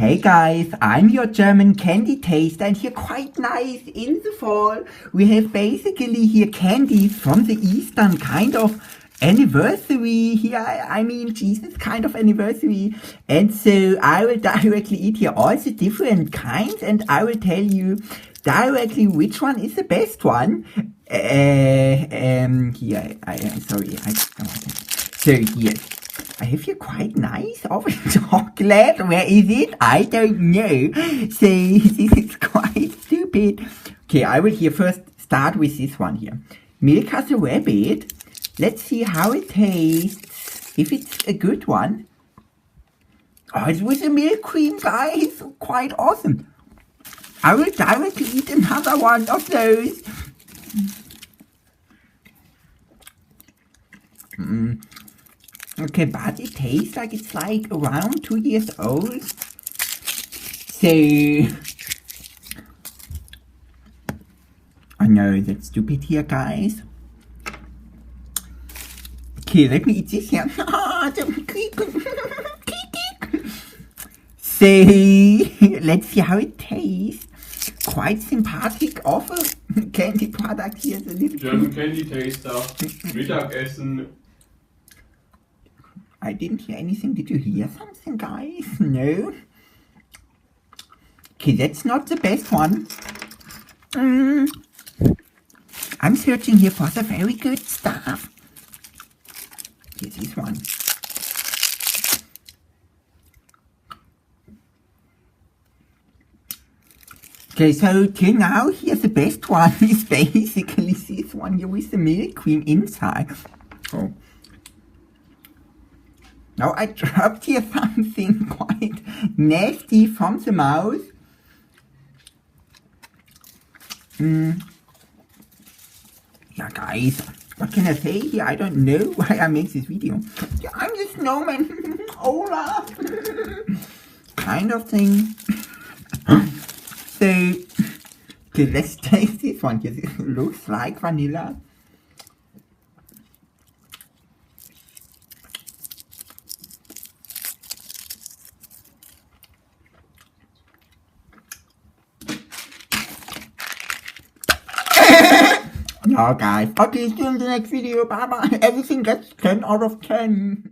Hey guys, I'm your German candy taster and here quite nice in the fall. We have basically here candies from the Eastern kind of anniversary here. I mean, Jesus, kind of anniversary. And so I will directly eat here all the different kinds and I will tell you directly which one is the best one. Here, so here. I have here quite nice of chocolate. Where is it? I don't know. So this is quite stupid. Okay, I will here first start with this one here. Milk as a rabbit. Let's see how it tastes. If it's a good one. Oh, it's with a milk cream, guys. Quite awesome. I will directly eat another one of those. Okay, but it tastes like it's like around 2 years old. So, I know that's stupid here, guys. Okay, let me eat this here. So, let's see how it tastes. Quite sympathetic offer. Candy product here is a little German candy taster. Mittagessen. I didn't hear anything. Did you hear something, guys? No? Okay, that's not the best one. I'm searching here for the very good stuff. Here's this one. Okay, so till now, here the best one is basically this one here with the milk cream inside. Oh. Now I dropped here something quite nasty from the mouth. Yeah, guys, what can I say here? I don't know why I make this video. Yeah, I'm the snowman. Olaf. Kind of thing. So, okay, let's taste this one here. It looks like vanilla. No, guys. Okay, see you in the next video. Bye bye. Everything gets 10 out of 10.